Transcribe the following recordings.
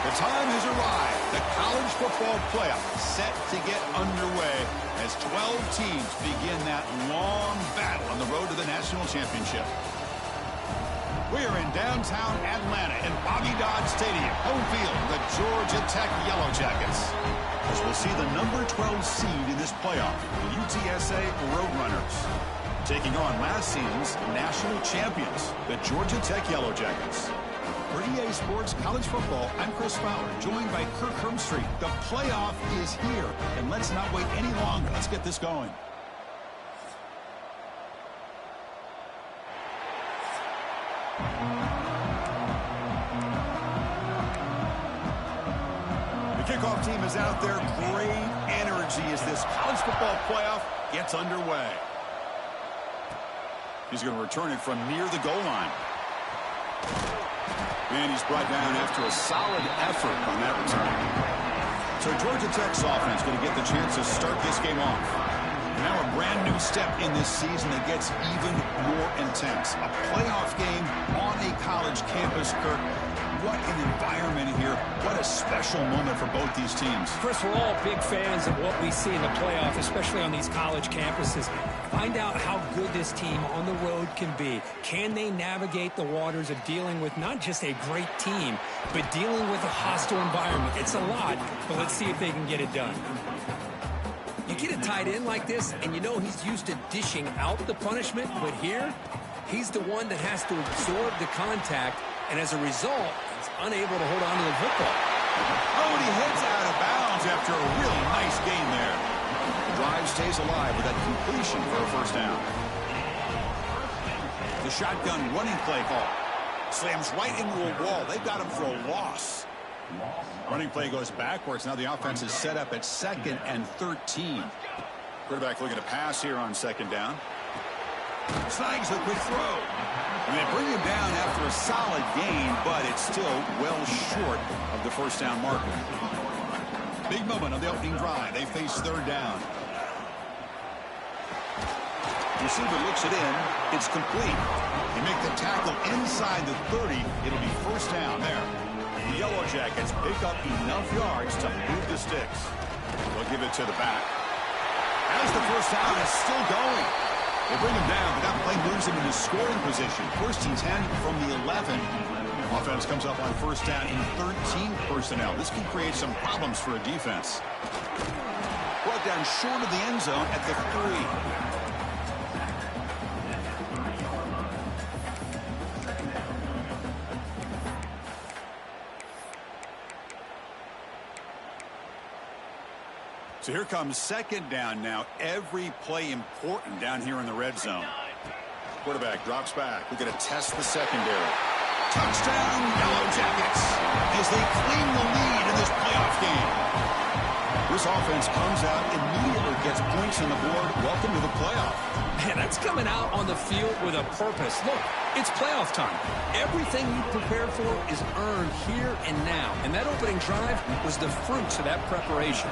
The time has arrived. The college football playoff set to get underway as 12 teams begin that long battle on the road to the national championship. We are in downtown Atlanta in Bobby Dodd Stadium, home field, the Georgia Tech Yellow Jackets. As we'll see the number 12 seed in this playoff, the UTSA Roadrunners, taking on last season's national champions, the Georgia Tech Yellow Jackets. For EA Sports College Football, I'm Chris Fowler, joined by Kirk Hermstreet. The playoff is here, and let's not wait any longer. Let's get this going. The kickoff team is out there. Great energy as this college football playoff gets underway. He's going to return it from near the goal line. And he's brought down after a solid effort on that return. So Georgia Tech's offense going to get the chance to start this game off. Now a brand new step in this season that gets even more intense. A playoff game on a college campus, Kirk. What an environment here. What a special moment for both these teams. Chris, we're all big fans of what we see in the playoff, especially on these college campuses. Find out how good this team on the road can be. Can they navigate the waters of dealing with not just a great team, but dealing with a hostile environment? It's a lot, but let's see if they can get it done. You get a tight end like this, and you know he's used to dishing out the punishment, but here, he's the one that has to absorb the contact, and as a result, he's unable to hold on to the football. Oh, and he heads out of bounds after a really nice gain there. The drive stays alive with that completion for a first down. The shotgun running play call. Slams right into a wall. They've got him for a loss. Running play goes backwards. Now the offense is set up at 2nd and 13. Quarterback looking to pass here on 2nd down. Snags a quick throw. And they bring him down after a solid gain, but it's still well short of the first down marker. Big moment on the opening drive. They face 3rd down. Receiver looks it in. It's complete. They make the tackle inside the 30. It'll be first down there. The Yellow Jackets pick up enough yards to move the sticks. They'll give it to the back. As the first down is still going. They bring him down, but that play moves him into scoring position. 1st and 10 from the 11. Offense comes up on first down in 13 personnel. This can create some problems for a defense. Brought down short of the end zone at the 3. So here comes 2nd down now. Every play important down here in the red zone. Quarterback drops back. We're going to test the secondary. Touchdown, Yellow Jackets, as they claim the lead in this playoff game. This offense comes out immediately, gets points on the board. Welcome to the playoff. Man, that's coming out on the field with a purpose. Look, it's playoff time. Everything you prepared for is earned here and now. And that opening drive was the fruits of that preparation.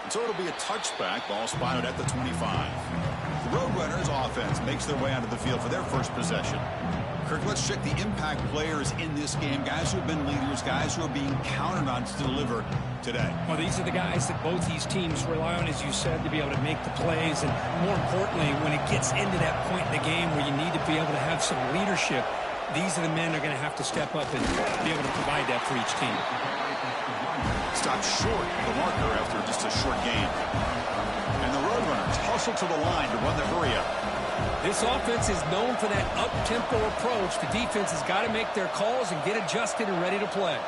So it'll be a touchback. Ball spotted at the 25. The Roadrunners offense makes their way onto the field for their first possession. Kirk, let's check the impact players in this game. Guys who have been leaders, guys who are being counted on to deliver today. Well, these are the guys that both these teams rely on, as you said, to be able to make the plays. And more importantly, when it gets into that point in the game where you need to be able to have some leadership, these are the men that are going to have to step up and be able to provide that for each team. Stopped short of the marker after just a short gain. And the Roadrunners hustle to the line to run the hurry-up. This offense is known for that up-tempo approach. The defense has got to make their calls and get adjusted and ready to play.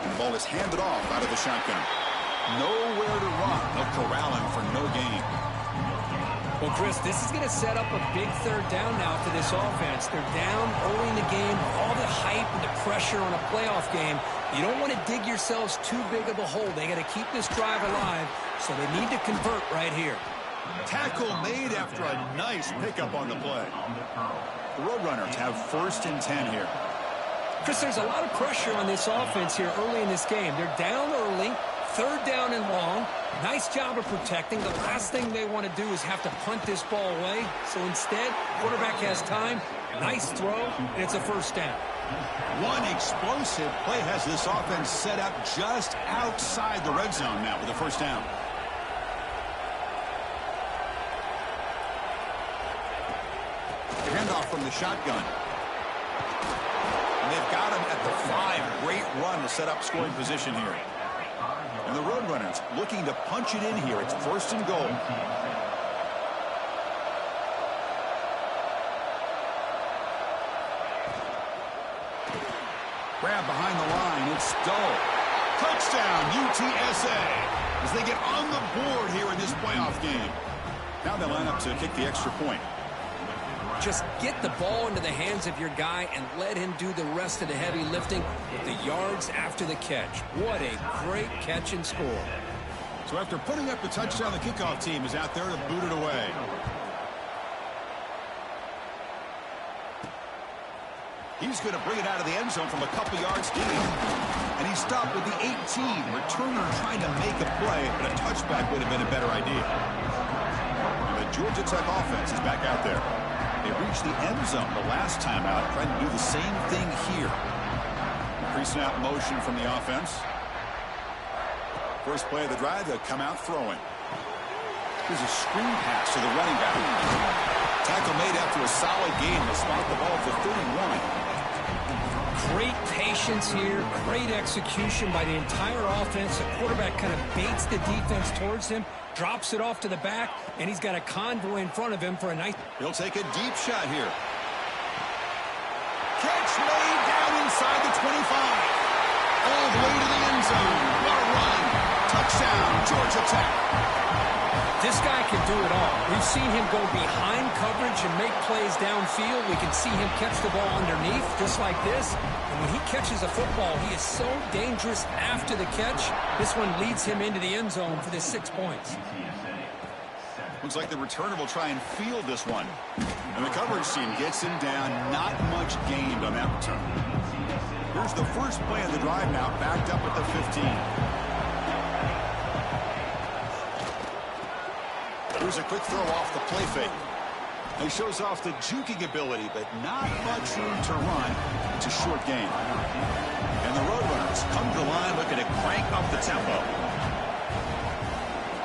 And the ball is handed off out of the shotgun. Nowhere to run. They'll corral him for no gain. Well, Chris, this is going to set up a big 3rd down now for this offense. They're down early in the game. All the hype and the pressure on a playoff game. You don't want to dig yourselves too big of a hole. They got to keep this drive alive, so they need to convert right here. Tackle made after a nice pickup on the play. The Roadrunners have 1st and 10 here. Chris, there's a lot of pressure on this offense here early in this game. They're down early, 3rd down and long. Nice job of protecting. The last thing they want to do is have to punt this ball away. So instead, quarterback has time. Nice throw, and it's a 1st down. One explosive play has this offense set up just outside the red zone now with a 1st down. Handoff from the shotgun. And they've got him at the 5. Great run to set up scoring position here. And the Roadrunners looking to punch it in here. It's 1st and goal. Grab behind the line. It's Dull. Touchdown, UTSA, as they get on the board here in this playoff game. Now they line up to kick the extra point. Just get the ball into the hands of your guy and let him do the rest of the heavy lifting with the yards after the catch. What a great catch and score. So after putting up the touchdown, the kickoff team is out there to boot it away. He's going to bring it out of the end zone from a couple yards deep. And he stopped with the 18. Returner trying to make a play, but a touchback would have been a better idea. And the Georgia Tech offense is back out there. They reached the end zone the last time out, trying to do the same thing here. Pre-snap motion from the offense. First play of the drive, they'll come out throwing. Here's a screen pass to the running back. Tackle made after a solid game. They'll spot the ball for 31. Great patience here, great execution by the entire offense. The quarterback kind of baits the defense towards him, drops it off to the back, and he's got a convoy in front of him for a nice... He'll take a deep shot here. Catch laid down inside the 25. All the way to the end zone. What a run. Touchdown, Georgia Tech. This guy can do it all. We've seen him go behind coverage and make plays downfield. We can see him catch the ball underneath, just like this. And when he catches a football, he is so dangerous after the catch. This one leads him into the end zone for the 6 points. Looks like the returner will try and field this one. And the coverage team gets him down. Not much gained on that return. Here's the first play of the drive now, backed up at the 15. Here's a quick throw off the play fake. He shows off the juking ability, but not much room to run. It's a short game. And the Roadrunners come to the line looking to crank up the tempo.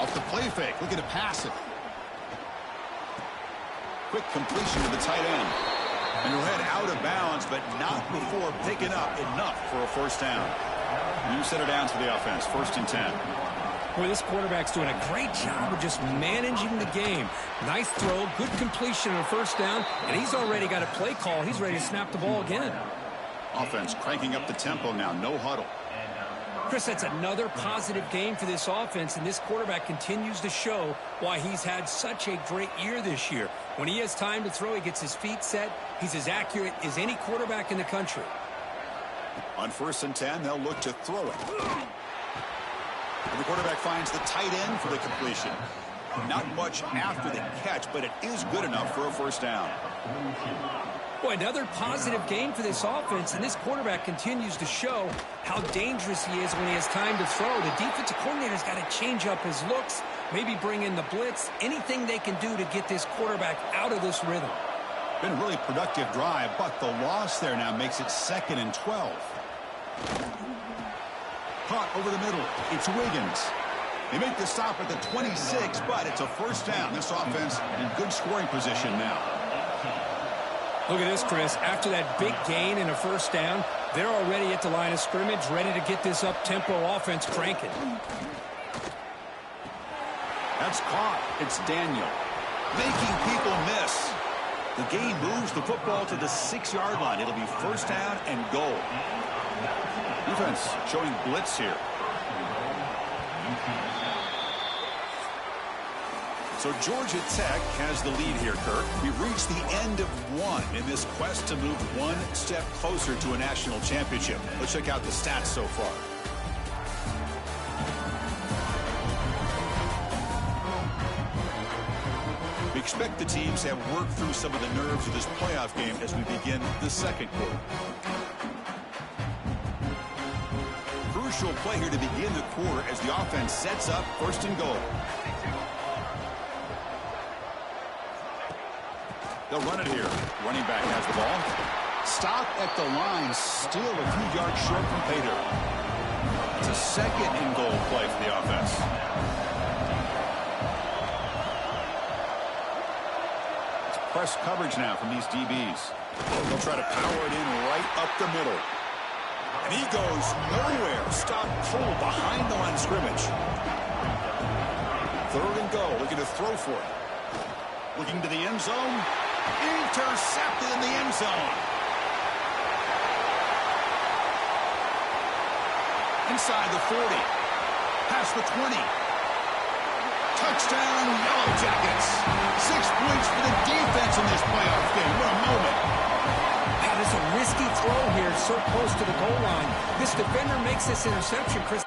Off the play fake, looking to pass it. Quick completion to the tight end. And he'll head out of bounds, but not before picking up enough for a 1st down. New center down to the offense, 1st and 10. Boy, this quarterback's doing a great job of just managing the game. Nice throw, good completion on 1st down, and he's already got a play call. He's ready to snap the ball again. Offense cranking up the tempo now, no huddle. Chris, that's another positive game for this offense, and this quarterback continues to show why he's had such a great year this year. When he has time to throw, he gets his feet set. He's as accurate as any quarterback in the country. On 1st and 10, they'll look to throw it. And the quarterback finds the tight end for the completion. Not much after the catch, but it is good enough for a 1st down. Boy, another positive game for this offense, and this quarterback continues to show how dangerous he is when he has time to throw. The defensive coordinator's got to change up his looks, maybe bring in the blitz, anything they can do to get this quarterback out of this rhythm. Been a really productive drive, but the loss there now makes it 2nd and 12. Caught over the middle. It's Wiggins. They make the stop at the 26, but it's a 1st down. This offense in good scoring position now. Look at this, Chris. After that big gain and a 1st down, they're already at the line of scrimmage, ready to get this up-tempo offense cranking. That's caught. It's Daniel. Making people miss. The game moves the football to the 6-yard line. It'll be 1st down and goal. Defense showing blitz here. So Georgia Tech has the lead here, Kirk. We've reached the end of one in this quest to move one step closer to a national championship. Let's check out the stats so far. We expect the teams to have worked through some of the nerves of this playoff game as we begin the 2nd quarter. crucial play here to begin the quarter as the offense sets up 1st and goal. They'll run it here. Running back has the ball. Stop at the line, still a few yards short from pay dirt. It's a 2nd and goal play for the offense. It's press coverage now from these DBs. They'll try to power it in right up the middle. And he goes nowhere. Stop cold behind the line of scrimmage. 3rd and goal, looking to throw for it. Looking to the end zone. Intercepted in the end zone. Inside the 40. Past the 20. Touchdown, Yellow Jackets. 6 points for the defense in this playoff game. What a moment. That is a risky throw here, so close to the goal line. This defender makes this interception, Chris.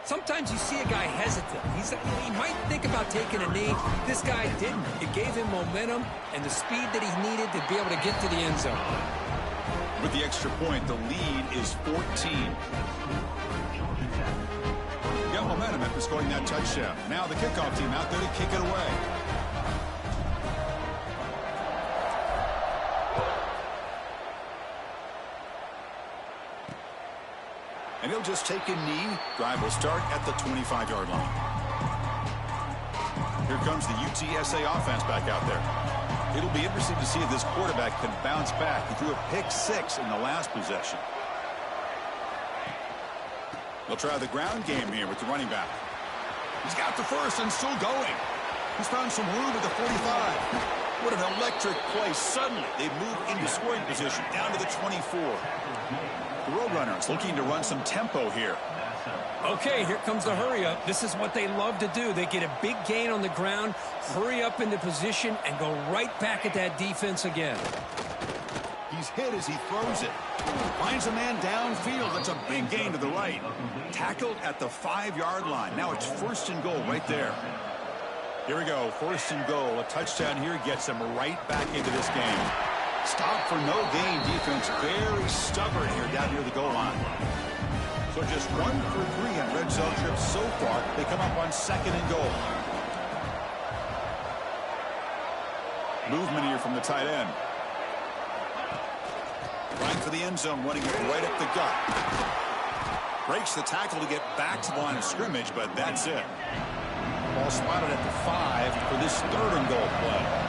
Sometimes you see a guy hesitant. He might think about taking a knee. This guy didn't. It gave him momentum and the speed that he needed to be able to get to the end zone. With the extra point, the lead is 14. Got momentum after scoring that touchdown. Now the kickoff team out there to kick it away. And he'll just take a knee. Drive will start at the 25-yard line. Here comes the UTSA offense back out there. It'll be interesting to see if this quarterback can bounce back. He threw a pick-6 in the last possession. They'll try the ground game here with the running back. He's got the first and still going. He's found some room at the 45. What an electric play. Suddenly, they move into scoring position down to the 24. The Roadrunners looking to run some tempo here. Okay, here comes the hurry up. This is what they love to do. They get a big gain on the ground, hurry up into position, and go right back at that defense again. He's hit as he throws it. Finds a man downfield. That's a big gain to the right. Tackled at the 5-yard line. Now it's 1st and goal right there. Here we go, 1st and goal. A touchdown here gets them right back into this game. Stop for no gain defense. Very stubborn here down near the goal line. So just 1 for 3 on red zone trips so far. They come up on 2nd and goal. Movement here from the tight end. Right for the end zone, running it right up the gut. Breaks the tackle to get back to the line of scrimmage, but that's it. Ball spotted at the 5 for this 3rd and goal play.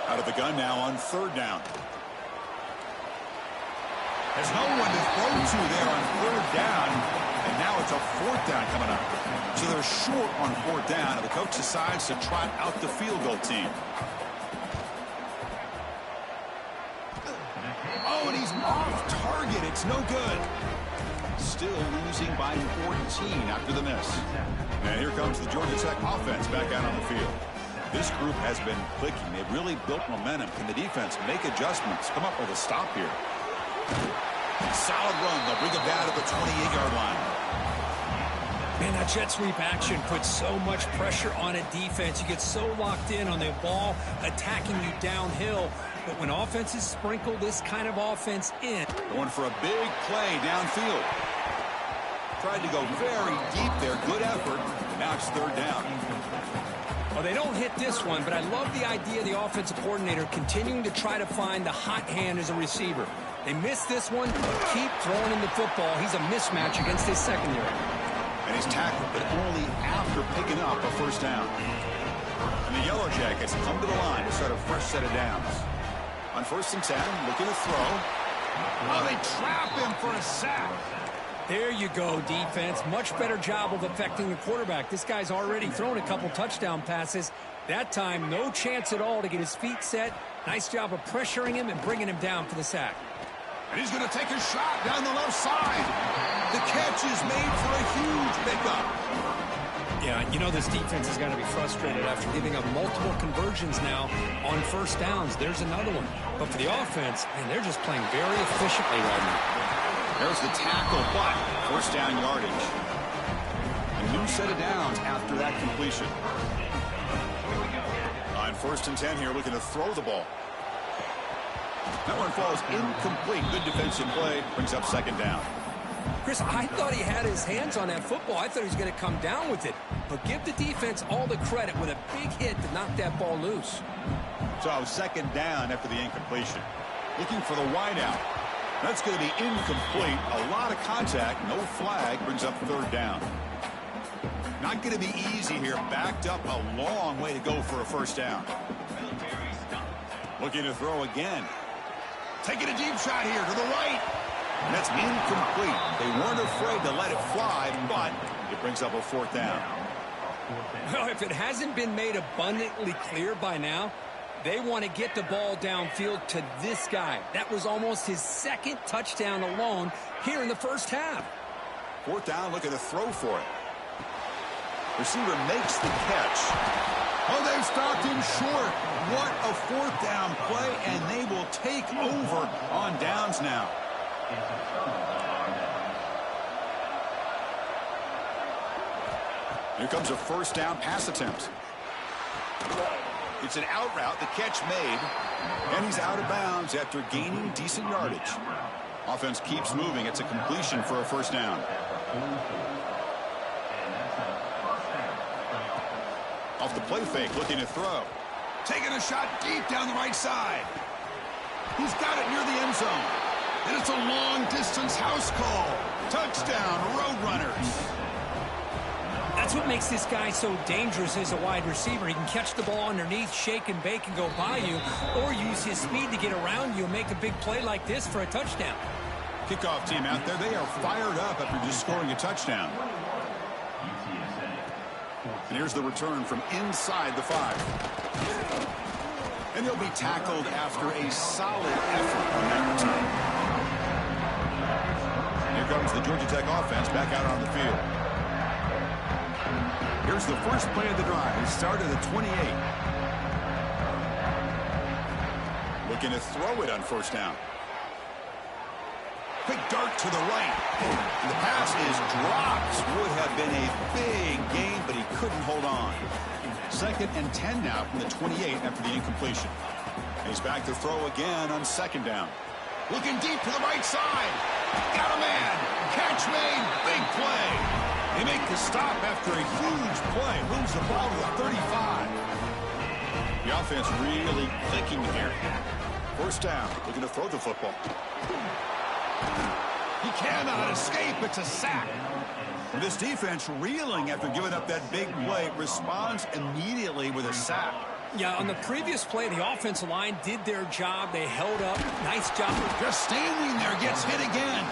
Out of the gun now on 3rd down. There's no one to throw to there on 3rd down, and now it's a 4th down coming up. So they're short on 4th down, and the coach decides to trot out the field goal team. Oh, and he's off target. It's no good. Still losing by 14 after the miss. And here comes the Georgia Tech offense back out on the field. This group has been clicking. They've really built momentum. Can the defense make adjustments? Come up with a stop here. Solid run. They'll bring it down to the 28-yard line. Man, that jet sweep action puts so much pressure on a defense. You get so locked in on the ball attacking you downhill. But when offenses sprinkle this kind of offense in. Going for a big play downfield. Tried to go very deep there. Good effort. Now it's 3rd down. Well, they don't hit this one, but I love the idea of the offensive coordinator continuing to try to find the hot hand as a receiver. They missed this one, but keep throwing him the football. He's a mismatch against his secondary. And he's tackled, but only after after picking up a first down. And the Yellow Jackets come to the line to start a fresh set of downs. On 1st and 10, looking to throw. Oh, they trap him for a sack. There you go, defense. Much better job of affecting the quarterback. This guy's already thrown a couple touchdown passes. That time, no chance at all to get his feet set. Nice job of pressuring him and bringing him down for the sack. And he's going to take a shot down the left side. The catch is made for a huge pickup. Yeah, you know this defense has got to be frustrated after giving up multiple conversions now on first downs. There's another one. But for the offense, man, they're just playing very efficiently right now. There's the tackle, but first down yardage. A new set of downs after that completion. On 1st and 10 here, looking to throw the ball. That one falls incomplete. Good defensive play. Brings up 2nd down. Chris, I thought he had his hands on that football. I thought he was going to come down with it. But give the defense all the credit with a big hit to knock that ball loose. So 2nd down after the incompletion. Looking for the wideout. That's going to be incomplete. A lot of contact. No flag. Brings up 3rd down. Not going to be easy here. Backed up a long way to go for a first down. Looking to throw again. Taking a deep shot here to the right. And that's incomplete. They weren't afraid to let it fly, but it brings up a 4th down. Well, if it hasn't been made abundantly clear by now, they want to get the ball downfield to this guy. That was almost his 2nd touchdown alone here in the first half. 4th down, looking to throw for it. Receiver makes the catch. Oh, they've stopped him short. What a 4th down play, and they will take over on downs now. Here comes a first down pass attempt. It's an out route, the catch made, and he's out of bounds after gaining decent yardage. Offense keeps moving. It's a completion for a first down. Off the play fake, looking to throw. Taking a shot deep down the right side. He's got it near the end zone. And it's a long-distance house call. Touchdown, Roadrunners. That's what makes this guy so dangerous as a wide receiver. He can catch the ball underneath, shake and bake, and go by you, or use his speed to get around you and make a big play like this for a touchdown. Kickoff team out there, they are fired up after just scoring a touchdown. And here's the return from inside the 5. And he'll be tackled after a solid effort on that return. Here comes the Georgia Tech offense back out on the field. Here's the first play of the drive. He started at 28. Looking to throw it on first down. Quick dart to the right. And the pass is dropped. Would have been a big gain, but he couldn't hold on. 2nd and 10 now from the 28 after the incompletion. And he's back to throw again on 2nd down. Looking deep to the right side. Got a man. Catch made. Big play. They make the stop after a huge play. Moves the ball to the 35. The offense really clicking here. First down. Looking to throw the football. He cannot escape. It's a sack. This defense reeling after giving up that big play responds immediately with a sack. Yeah, on the previous play, the offensive line did their job. They held up. Nice job. Just standing there, gets hit again.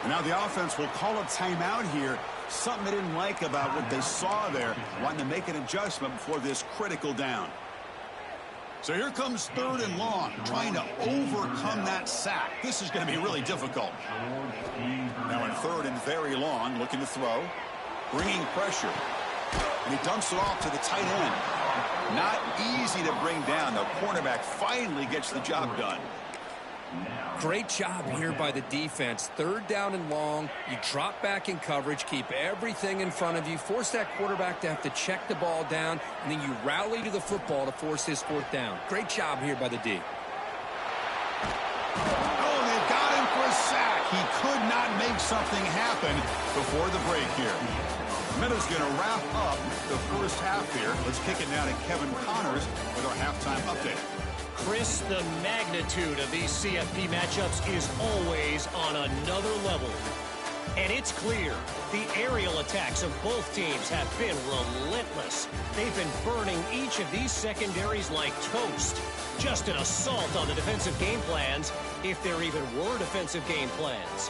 And now the offense will call a timeout here. Something they didn't like about what they saw there. Wanting to make an adjustment before this critical down. So here comes 3rd and long, trying to overcome that sack. This is going to be really difficult. Now in 3rd and very long, looking to throw, bringing pressure. And he dumps it off to the tight end. Not easy to bring down. The cornerback finally gets the job done. Great job here by the defense. 3rd down and long. You drop back in coverage, keep everything in front of you, force that quarterback to have to check the ball down, and then you rally to the football to force his 4th down. Great job here by the D. Oh, they've got him for a sack. He could not make something happen before the break here. Meadows going to wrap up the first half here. Let's kick it now to Kevin Connors with our halftime update. Chris, the magnitude of these CFP matchups is always on another level. And it's clear, the aerial attacks of both teams have been relentless. They've been burning each of these secondaries like toast. Just an assault on the defensive game plans, if there even were defensive game plans.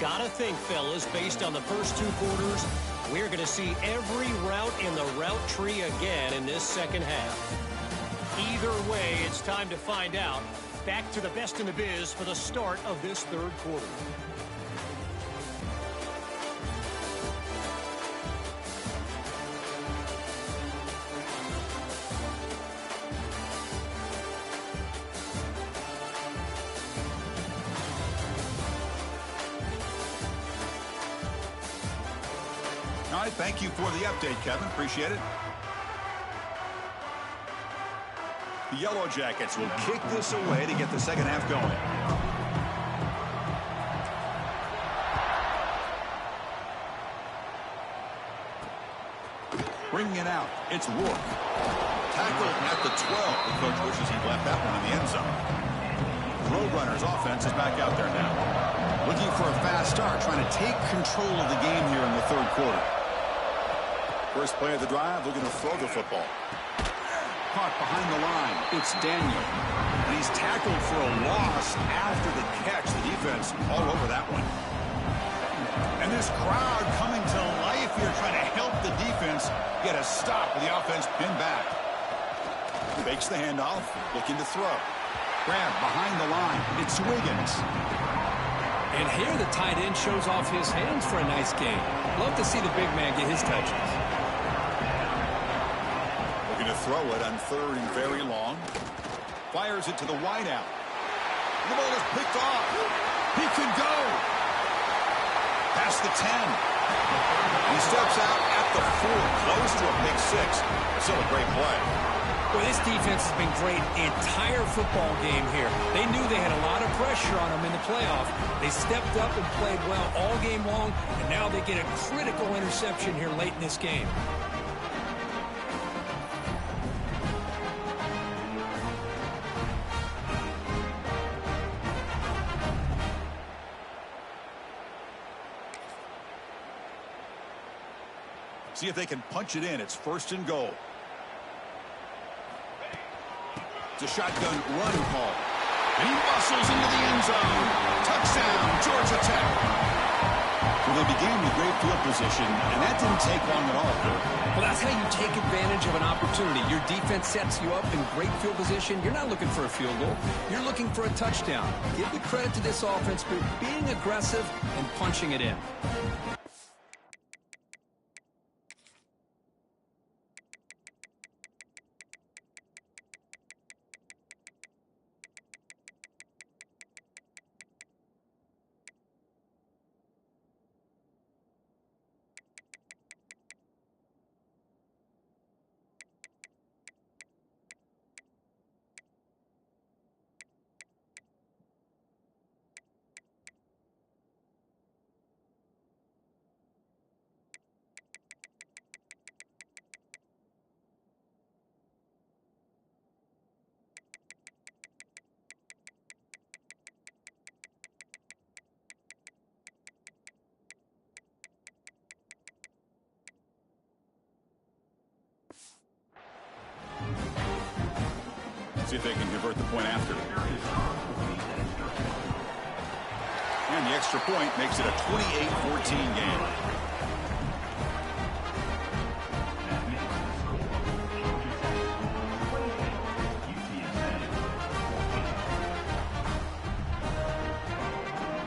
Gotta think, fellas, based on the first 2 quarters, we're going to see every route in the route tree again in this second half. Either way, it's time to find out. Back to the best in the biz for the start of this third quarter. All right, thank you for the update, Kevin. Appreciate it. The Yellow Jackets will kick this away to get the second half going. Bringing it out, it's Rourke. Tackled at the 12. The coach wishes he left that one in the end zone. Roadrunners offense is back out there now. Looking for a fast start, trying to take control of the game here in the third quarter. First play of the drive, looking to throw the football. Caught behind the line. It's Daniel. And he's tackled for a loss after the catch. The defense all over that one. And this crowd coming to life here, trying to help the defense get a stop with the offense pinned back. Fakes the handoff, looking to throw. Grab behind the line. It's Wiggins. And here the tight end shows off his hands for a nice game. Love to see the big man get his touches. Looking to throw it on third and very long. Fires it to the wideout. The ball is picked off. He can go. Past the 10. He steps out at the 4, close to a pick 6. Still a great play. Well, this defense has been great the entire football game here. They knew they had a lot of pressure on them in the playoff. They stepped up and played well all game long, and now they get a critical interception here late in this game. See if they can punch it in. It's first and goal. It's a shotgun run call. And he muscles into the end zone. Touchdown, Georgia Tech. Well, they began with great field position, and that didn't take long at all. Well, that's how you take advantage of an opportunity. Your defense sets you up in great field position. You're not looking for a field goal. You're looking for a touchdown. Give the credit to this offense for being aggressive and punching it in. See if they can convert the point after. And the extra point makes it a 28-14 game.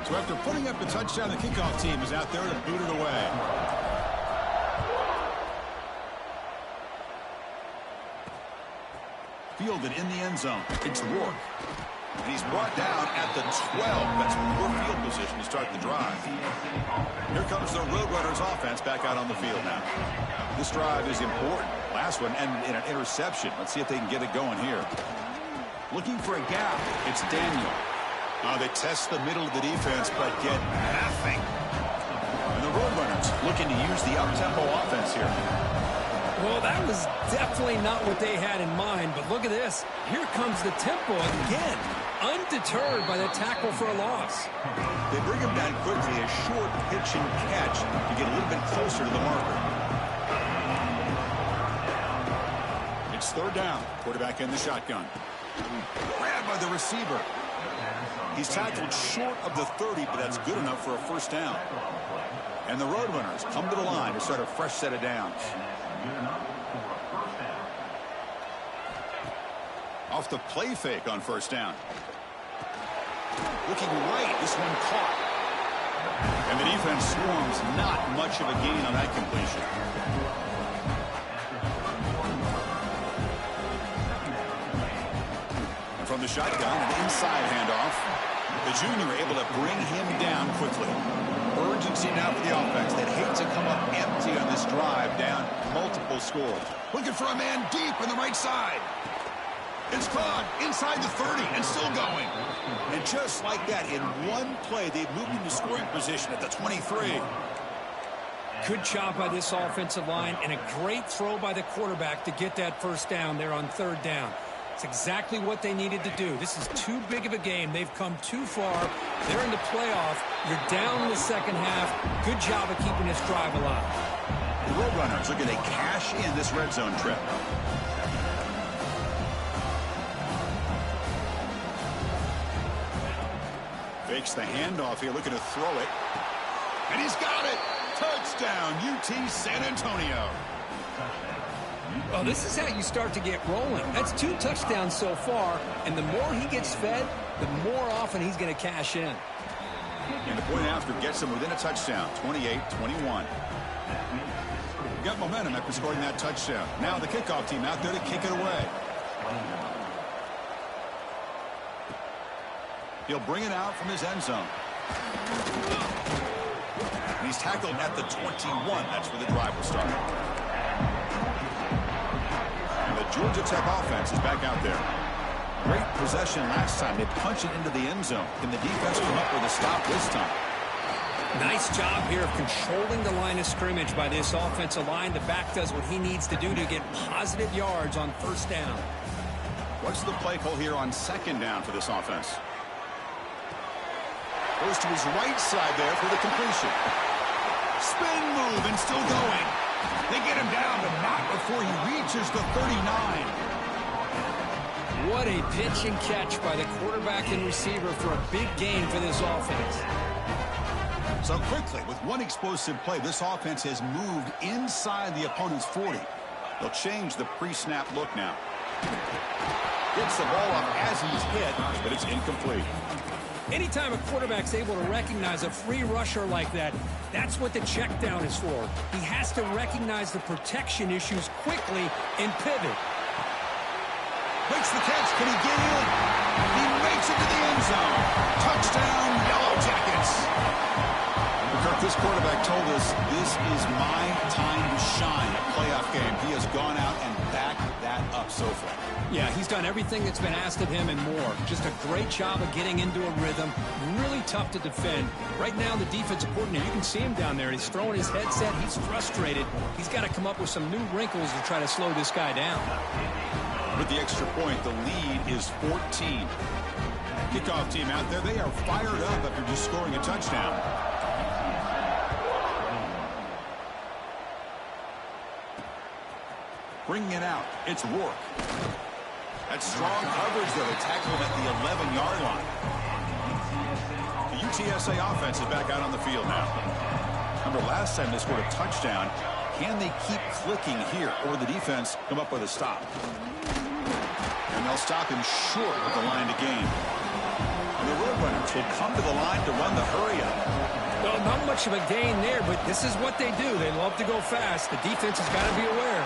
So after putting up a touchdown, the kickoff team is out there to boot it away. Fielded in the end zone. It's Rourke. And he's brought down at the 12. That's poor field position to start the drive. Here comes the Roadrunners offense back out on the field now. This drive is important. Last one ended in an interception. Let's see if they can get it going here. Looking for a gap. It's Daniel. They test the middle of the defense, but get nothing. And the Roadrunners looking to use the up-tempo offense here. Well, that was definitely not what they had in mind, but look at this. Here comes the tempo again. undeterred by the tackle for a loss. They bring him down quickly, a short pitch and catch to get a little bit closer to the marker. It's third down. Quarterback in the shotgun. Grabbed by the receiver. He's tackled short of the 30, but that's good enough for a first down. And the Roadrunners come to the line to start a fresh set of downs. Off the play fake on first down. Looking right, this one caught. And the defense swarms, not much of a gain on that completion. And from the shotgun, an inside handoff. The junior able to bring him down quickly. Urgency now for the offense. They'd hate to come up empty on this drive, down multiple scores. Looking for a man deep on the right side. It's caught inside the 30 and still going. And just like that, in one play, they've moved into scoring position at the 23. Good job by this offensive line and a great throw by the quarterback to get that first down there on third down. It's exactly what they needed to do. This is too big of a game. They've come too far. They're in the playoff. You're down in the second half. Good job of keeping this drive alive. The Roadrunners looking to cash in this red zone trip. Fakes the handoff here, looking to throw it. And he's got it! Touchdown, UT San Antonio. Well, this is how you start to get rolling. That's 2 touchdowns so far, and the more he gets fed, the more often he's going to cash in. And the point after gets him within a touchdown, 28-21. Got momentum after scoring that touchdown. Now the kickoff team out there to kick it away. He'll bring it out from his end zone. And he's tackled at the 21. That's where the drive will start. And the Georgia Tech offense is back out there. Great possession last time. They punch it into the end zone. Can the defense come up with a stop this time? Nice job here of controlling the line of scrimmage by this offensive line. The back does what he needs to do to get positive yards on first down. What's the play call here on second down for this offense? Goes to his right side there for the completion. Spin move and still going. They get him down, but not before he reaches the 39. What a pitch and catch by the quarterback and receiver for a big gain for this offense. So quickly, with one explosive play, this offense has moved inside the opponent's 40. They'll change the pre-snap look now. Gets the ball up as he's hit, but it's incomplete. Anytime a quarterback's able to recognize a free rusher like that, that's what the check down is for. He has to recognize the protection issues quickly and pivot. Makes the catch. Can he get in? He makes it to the end zone. Touchdown, Yellow Jackets. Kirk, this quarterback told us this is my time to shine at playoff game. He has gone out and backed that up so far. Yeah, he's done everything that's been asked of him and more. Just a great job of getting into a rhythm. Really tough to defend. Right now, the defensive coordinator, you can see him down there. He's throwing his headset. He's frustrated. He's got to come up with some new wrinkles to try to slow this guy down. With the extra point, the lead is 14. Kickoff team out there, they are fired up after just scoring a touchdown. Bringing it out, it's Rourke. That's strong coverage there. They tackle him at the 11-yard line. The UTSA offense is back out on the field now. Remember, last time they scored a touchdown. Can they keep clicking here, or will the defense come up with a stop? And they'll stop him short of the line to gain. And the Roadrunners will come to the line to run the hurry-up. Well, not much of a gain there, but this is what they do. They love to go fast. The defense has got to be aware.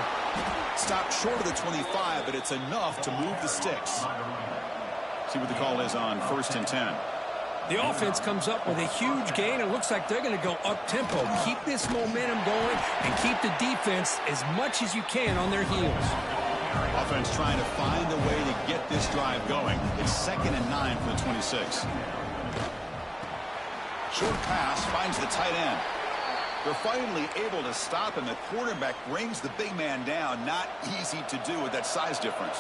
Stopped short of the 25, but it's enough to move the sticks. See what the call is on 1st and 10. The offense comes up with a huge gain. It looks like they're going to go up-tempo. Keep this momentum going and keep the defense as much as you can on their heels. Offense trying to find a way to get this drive going. It's 2nd and 9 for the 26. Short pass finds the tight end. They're finally able to stop him. The quarterback brings the big man down. Not easy to do with that size difference.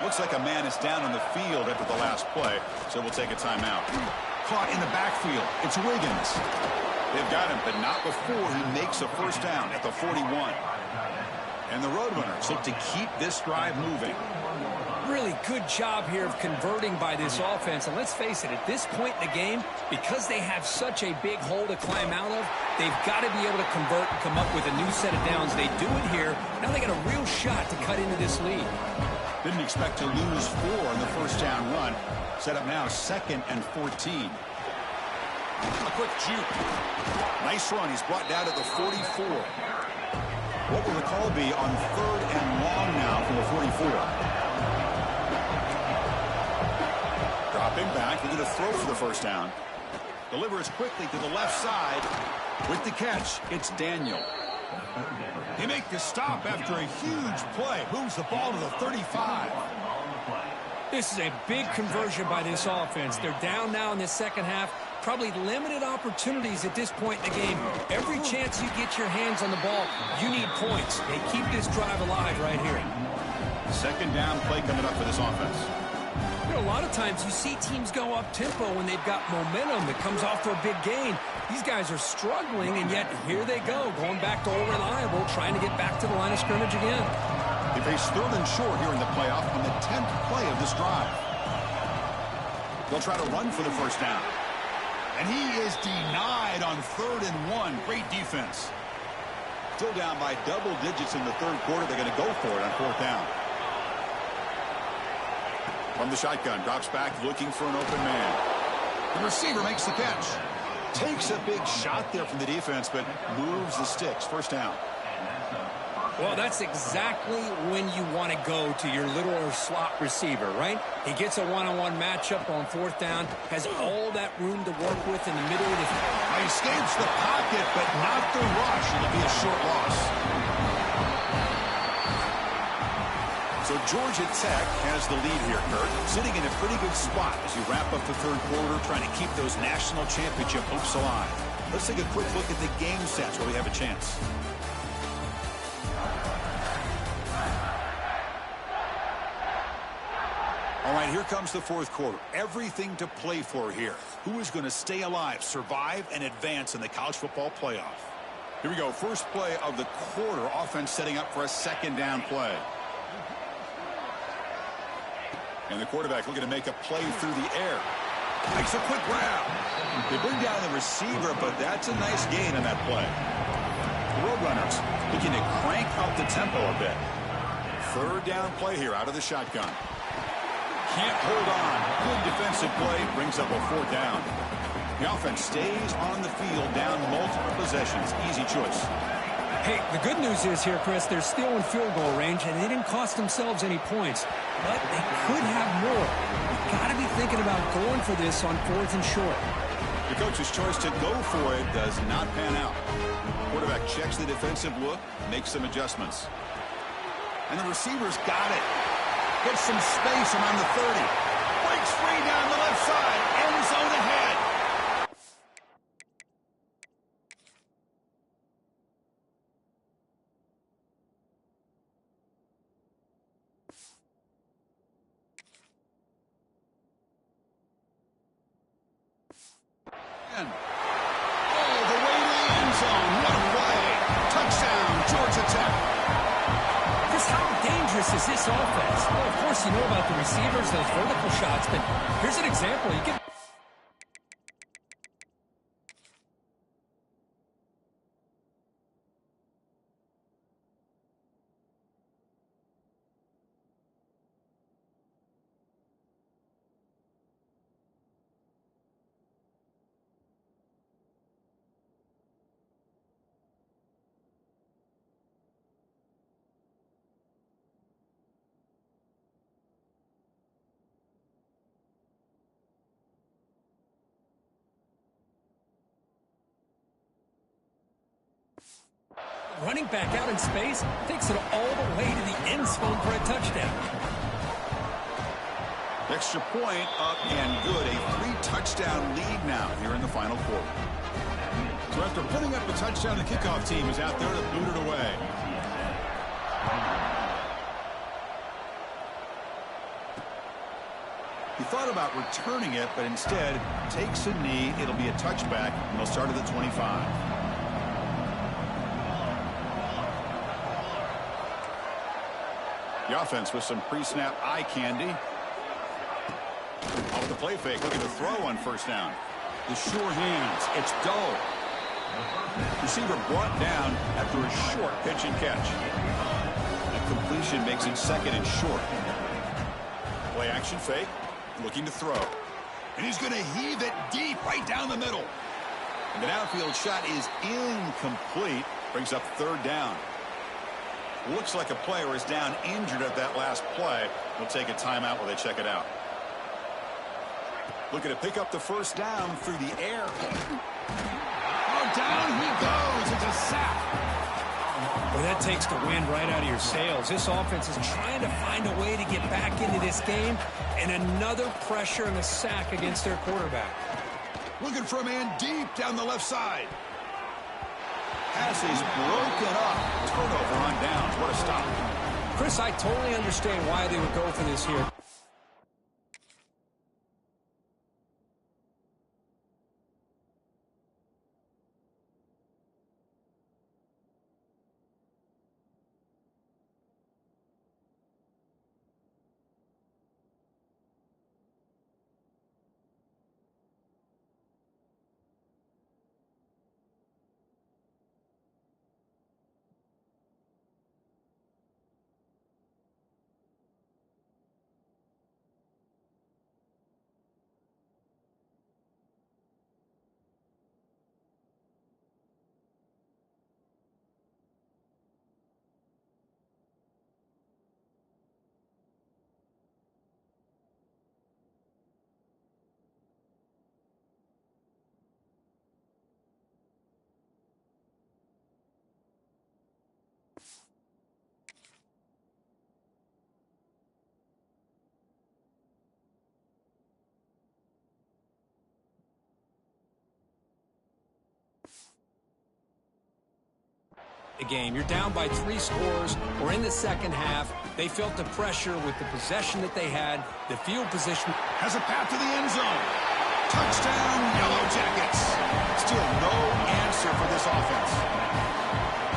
Looks like a man is down on the field after the last play, so we'll take a timeout. Caught in the backfield. It's Wiggins. They've got him, but not before he makes a first down at the 41. And the Roadrunners look to keep this drive moving. Really good job here of converting by this offense. And let's face it, at this point in the game, because they have such a big hole to climb out of, they've got to be able to convert and come up with a new set of downs. They do it here. Now they got a real shot to cut into this lead. Didn't expect to lose 4 in the first down run. Set up now 2nd and 14. A quick juke. Nice run. He's brought down at the 44. What will the call be on 3rd and long now from the 44? Dropping back. They're going to throw for the first down. Delivers quickly to the left side. With the catch, it's Daniel. They make the stop after a huge play. Moves the ball to the 35. This is a big conversion by this offense. They're down now in the second half. Probably limited opportunities at this point in the game. Every chance you get your hands on the ball, you need points. They keep this drive alive right here. Second down play coming up for this offense. You know, a lot of times you see teams go up-tempo when they've got momentum that comes off for a big gain. These guys are struggling, and yet here they go, going back to old reliable, trying to get back to the line of scrimmage again. They face 3rd and short here in the playoff on the 10th play of this drive. They'll try to run for the first down. And he is denied on 3rd and 1. Great defense. Still down by double digits in the 3rd quarter. They're going to go for it on 4th down. From the shotgun, drops back looking for an open man. The receiver makes the catch. Takes a big shot there from the defense, but moves the sticks. First down. Well, that's exactly when you want to go to your little or slot receiver, right? He gets a one-on-one matchup on 4th down, has all that room to work with in the middle of the field. He escapes the pocket, but not the rush. It'll be a short loss. So Georgia Tech has the lead here, Kurt, sitting in a pretty good spot as you wrap up the 3rd quarter, trying to keep those national championship hopes alive. Let's take a quick look at the game stats where we have a chance. All right, here comes the 4th quarter. Everything to play for here. Who is going to stay alive, survive, and advance in the college football playoff? Here we go. First play of the quarter. Offense setting up for a 2nd down play. And the quarterback looking to make a play through the air. Makes a quick grab. They bring down the receiver, but that's a nice gain in that play. The Roadrunners looking to crank up the tempo a bit. 3rd down play here out of the shotgun. Can't hold on. Good defensive play. Brings up a 4th down. The offense stays on the field down multiple possessions. Easy choice. Hey, the good news is here, Chris, they're still in field goal range, and they didn't cost themselves any points. But they could have more. You've got to be thinking about going for this on 4th and short. The coach's choice to go for it does not pan out. Quarterback checks the defensive look, makes some adjustments. And the receiver's got it. Gets some space around the 30. Breaks free down the left side. End zone ahead. And all the way to the end zone. What a play. Touchdown, Georgia Tech. Chris, how dangerous is this offense? Well, of course, you know about the receivers, those vertical shots, but here's an example. You can running back out in space, takes it all the way to the end zone for a touchdown. Extra point up and good. A 3-touchdown lead now here in the final quarter. So after putting up a touchdown, the kickoff team is out there to boot it away. He thought about returning it, but instead takes a knee. It'll be a touchback, and they'll start at the 25. The offense with some pre-snap eye candy. Off the play fake, looking to throw on first down. The sure hands, it's Doe. Receiver brought down after a short pitch and catch. A completion makes it second and short. Play action fake, looking to throw. And he's going to heave it deep right down the middle. And the downfield shot is incomplete. Brings up third down. Looks like a player is down injured at that last play. We'll take a timeout while they check it out. Looking to pick up the first down through the air. Oh, down he goes. It's a sack. Well, that takes the wind right out of your sails. This offense is trying to find a way to get back into this game, and another pressure and a sack against their quarterback. Looking for a man deep down the left side. Pass is broken up. Turnover on downs. What a stop. Chris, I totally understand why they would go for this here. The game. You're down by 3 scores. We're in the second half. They felt the pressure with the possession that they had, the field position. Has a path to the end zone. Touchdown, Yellow Jackets. Still no answer for this offense.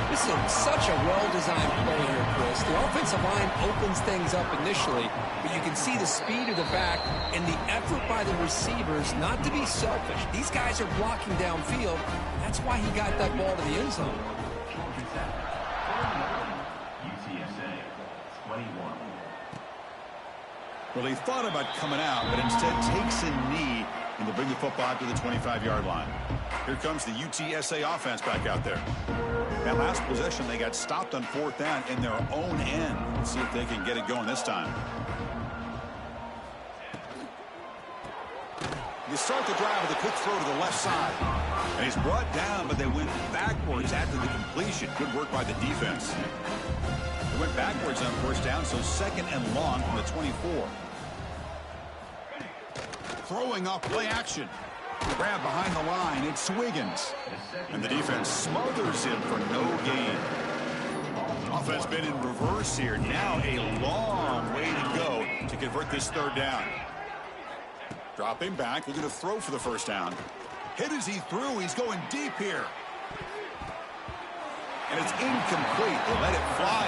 This is such a well-designed play here, Chris. The offensive line opens things up initially, but you can see the speed of the back and the effort by the receivers not to be selfish. These guys are blocking downfield. That's why he got that ball to the end zone. UTSA 21. Well, he thought about coming out, but instead takes a knee and to bring the football to the 25-yard line. Here comes the UTSA offense back out there. That last possession, they got stopped on fourth down in their own end. Let's see if they can get it going this time. You start the drive with a quick throw to the left side. And he's brought down, but they went backwards after the completion. Good work by the defense. They went backwards on first down, so second and long from the 24. Throwing off play action. Grab behind the line. It's Wiggins. And the defense smothers him for no gain. Offense been in reverse here. Now a long way to go to convert this third down. Dropping back, looking to throw for the first down. Hit as he threw. He's going deep here. And it's incomplete. They let it fly.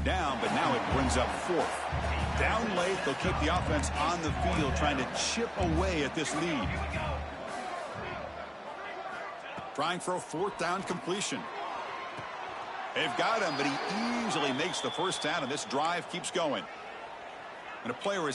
down, but now it brings up 4th. Down late, they'll keep the offense on the field trying to chip away at this lead. Trying for a 4th down completion. They've got him, but he easily makes the first down, and this drive keeps going. And a player is